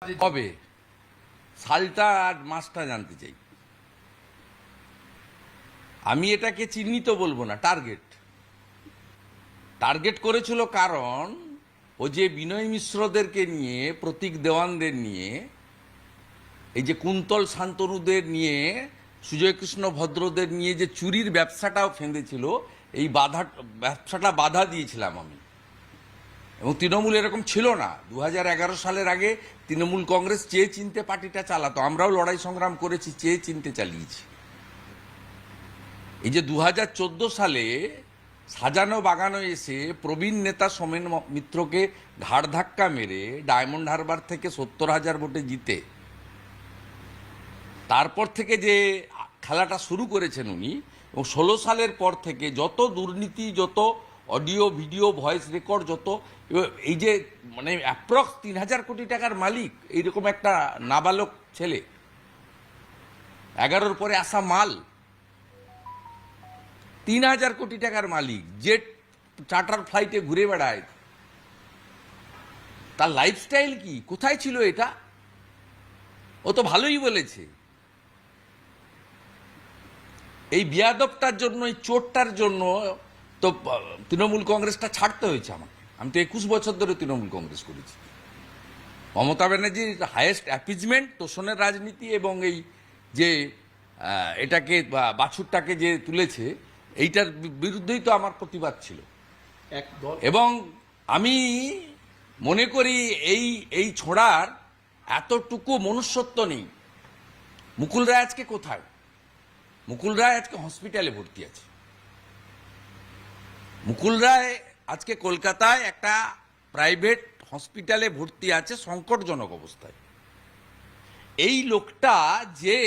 কবে সালটা আর মাসটা জানতে চাই। আমি এটাকে চিহ্নিত বলবো না, টার্গেট করেছিল, কারণ ও যে বিনয় মিশ্রদেরকে নিয়ে, প্রতীক দেওয়ানদের নিয়ে, এই যে কুন্তল শান্তনুদের নিয়ে, সুজয় কৃষ্ণ ভদ্রদের নিয়ে যে চুরির ব্যবসাটাও ফেঁদেছিল, এই ব্যবসাটা বাধা দিয়েছিলাম আমি। এবং তৃণমূল এরকম ছিল না। 2011 সালের আগে তৃণমূল কংগ্রেস চেয়ে চিনতে পার্টিটা চালাতো, আমরাও লড়াই সংগ্রাম করেছি, চেয়ে চিনতে চালিয়েছি। এই যে 2014 সালে সাজানো বাগানো এসে প্রবীণ নেতা সোমেন মিত্রকে ঘাড় ধাক্কা মেরে ডায়মন্ড হারবার থেকে 70,000 ভোটে জিতে তারপর থেকে যে খেলাটা শুরু করেছেন উনি, এবং 16 সালের পর থেকে যত দুর্নীতি, যত অডিও ভিডিও ভয়েস রেকর্ড, যত এই যে মানে অ্যাপ্রক্স 3,000 কোটি টাকার মালিক এইরকম একটা নাবালক ছেলে, 11-র পরে আসা মাল, 3,000 কোটি টাকার মালিক, জেট চার্টার ফ্লাইটে ঘুরে বেড়ায়। তার লাইফস্টাইল কি, কোথায় ছিল এটা? ও তো ভালোই বলেছে। এই বিয়াদবটার জন্য, এই চোরটার জন্য তো তৃণমূল কংগ্রেসটা ছাড়তে হয়েছে আমাকে। আমি তো 21 বছর ধরে তৃণমূল কংগ্রেস করেছি। মমতা ব্যানার্জির হায়েস্ট অ্যাপিজমেন্ট, তোষণের রাজনীতি, এবং এই যে এটাকে বাছুরটাকে যে তুলেছে, এইটার বিরুদ্ধেই তো আমার প্রতিবাদ ছিল। এবং আমি মনে করি এই ছোড়ার এতটুকু মনুষ্যত্ব নেই। মুকুল রায় আজকে কোথায়? মুকুল রায় আজকে হসপিটালে ভর্তি আছে। মুকুল রায় আজকে কলকাতায় একটা প্রাইভেট হসপিটালে ভর্তি আছে, সংকটজনক অবস্থায়। এই লোকটা যে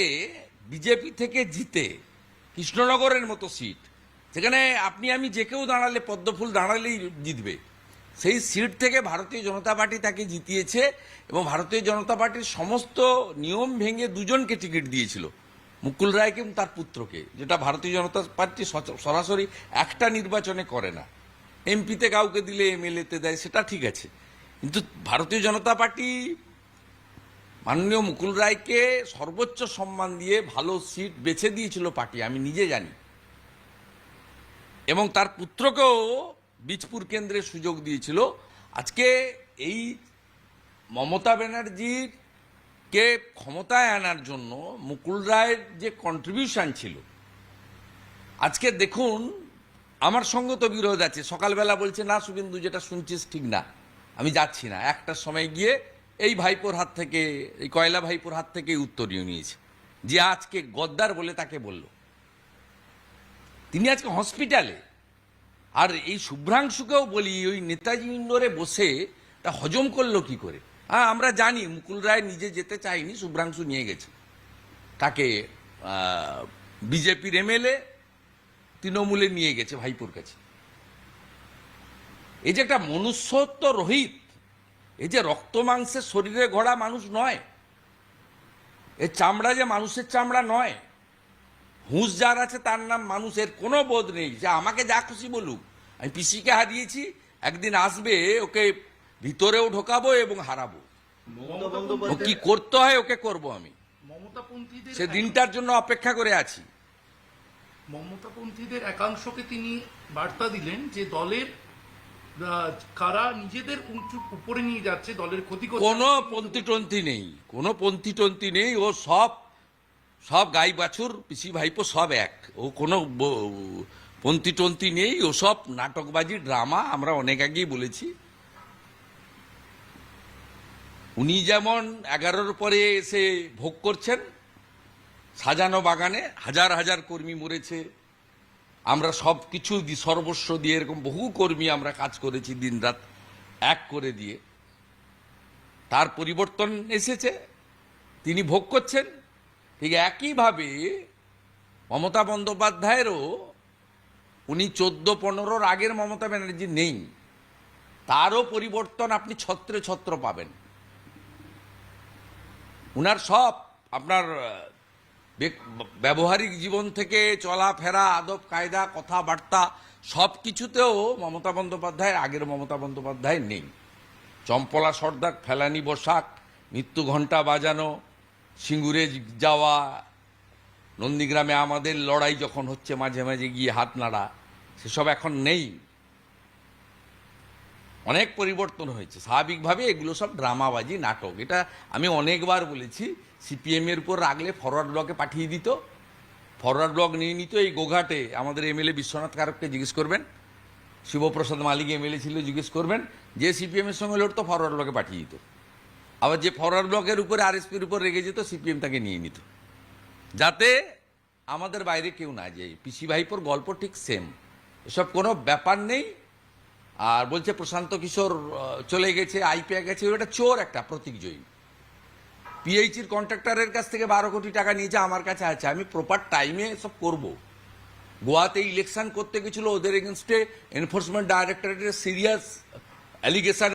বিজেপি থেকে জিতে কৃষ্ণনগরের মতো সিট, যেখানে আপনি আমি যে কেউ দাঁড়ালে, পদ্মফুল দাঁড়ালেই জিতবে, সেই সিট থেকে ভারতীয় জনতা পার্টি তাকে জিতিয়েছে। এবং ভারতীয় জনতা পার্টির সমস্ত নিয়ম ভেঙে দুজনকে টিকিট দিয়েছিল, মুকুল রায়কে এবং তার পুত্রকে, যেটা ভারতীয় জনতা পার্টি সরাসরি একটা নির্বাচনে করে না। এমপিতে কাউকে দিলে এমএলএতে দেয়, সেটা ঠিক আছে, কিন্তু ভারতীয় জনতা পার্টি মাননীয় মুকুল রায়কে সর্বোচ্চ সম্মান দিয়ে ভালো সিট বেছে দিয়েছিল পার্টি, আমি নিজে জানি। এবং তার পুত্রকেও বীজপুর কেন্দ্রে সুযোগ দিয়েছিল। আজকে এই মমতা ব্যানার্জির কে ক্ষমতায় আনার জন্য মুকুল রায়ের যে কন্ট্রিবিউশন ছিল, আজকে দেখুন, আমার সঙ্গে তো বিরোধ আছে। সকালবেলা বলছে না শুভেন্দু, যেটা শুনছিস ঠিক না, আমি যাচ্ছি না। একটার সময় গিয়ে এই ভাইপোর হাত থেকে, এই কয়লা ভাইপোর হাত থেকে উত্তরীয় নিয়েছে, যে আজকে গদ্দার বলে তাকে বলল। তিনি আজকে হসপিটালে। আর এই শুভ্রাংশুকেও বলি, ওই নেতাজি ইন্ডোরে বসে তা হজম করলো কি করে? হ্যাঁ, আমরা জানি মুকুল রায় নিজে যেতে চায়নি, শুভ্রাংশু নিয়ে গেছে তাকে। বিজেপির এমএলএ তৃণমূলে নিয়ে গেছে ভাইপোর কাছে। এই যে একটা মনুষ্যত্ব রহিত, এই যে রক্ত মাংসের শরীরে গড়া মানুষ নয়, এর চামড়া যে মানুষের চামড়া নয়। হুঁশ যার আছে তার নাম মানুষের কোনো বোধ নেই, যে আমাকে যা খুশি বলুক, আমি পিসিকে হারিয়েছি, একদিন আসবে ওকে ভিতরেও ঢোকাবো এবং হারাবো। ও কি করতে হয় ওকে করব আমি। সে দিনটার জন্য অপেক্ষা করে আছি। মমতাপন্থীদের একাংশকে তিনি বার্তা দিলেন যে দলের কারা নিজেদের উপরে নিয়ে যাচ্ছে, দলের ক্ষতি করছে। কোনো পন্থী নেই, ও সব গাই বাছুর, পিসি ভাইপো সব এক। ও কোনো পন্থী নেই, ও সব নাটকবাজি, ড্রামা। আমরা অনেক আগেই বলেছি, উনি যেমন 11-র পরে এসে ভোগ করছেন সাজানো বাগানে, হাজার হাজার কর্মী মরেছে, আমরা সব কিছু সর্বস্ব দিয়ে, এরকম বহু কর্মী আমরা কাজ করেছি দিনরাত এক করে দিয়ে। তার পরিবর্তন এসেছে, তিনি ভোগ করছেন। ঠিক একইভাবে মমতা বন্দ্যোপাধ্যায়েরও, উনি 14-15-র আগের মমতা ব্যানার্জি নেই, তারও পরিবর্তন আপনি ছত্রে ছত্র পাবেন। উনার সব আপনার ব্যবহারিক জীবন থেকে চলাফেরা, আদব কায়দা, কথাবার্তা, সব কিছুতেও মমতা বন্দ্যোপাধ্যায় আগের মমতা বন্দ্যোপাধ্যায় নেই। চম্পলা সর্দার, ফেলানি বসাক, মৃত্যু ঘণ্টা বাজানো, সিঙ্গুরে যাওয়া, নন্দীগ্রামে আমাদের লড়াই যখন হচ্ছে মাঝে মাঝে গিয়ে হাত নাড়া, সেসব এখন নেই। অনেক পরিবর্তন হয়েছে। স্বাভাবিকভাবে এগুলো সব ড্রামাবাজি, নাটক। এটা আমি অনেকবার বলেছি। সিপিএমের উপর রাগলে ফরওয়ার্ড ব্লকে পাঠিয়ে দিত, ফরওয়ার্ড ব্লক নিয়ে নিত। এই গোঘাটে আমাদের এমএলএ বিশ্বনাথ কারককে জিজ্ঞেস করবেন, শিবপ্রসাদ মালিক এমএলএ ছিল, জিজ্ঞেস করবেন, যে সিপিএমের সঙ্গে লড়তো ফরওয়ার্ড ব্লকে পাঠিয়ে দিত। আবার যে ফরওয়ার্ড ব্লকের উপরে আরএসপির উপর রেগে যেত, সিপিএম তাকে নিয়ে নিত, যাতে আমাদের বাইরে কেউ না যায়। পিসি ভাইপোর গল্প ঠিক সেম, এসব কোনো ব্যাপার নেই। আর বলছে প্রশান্ত কিশোর চলে গেছে, আইপিএ গেছে, ওটা চোর একটা প্রতীকজয়ী। পিএইচির কন্ট্রাক্টরের কাছ থেকে 12 কোটি টাকা নিয়েছে, আমার কাছে আছে, আমি প্রপার টাইমে সব করব। গোয়াতে ইলেকশন করতে গেছিল, ওদের এগেনস্টে এনফোর্সমেন্ট ডাইরেক্টরেটের সিরিয়াস অ্যালিগেশন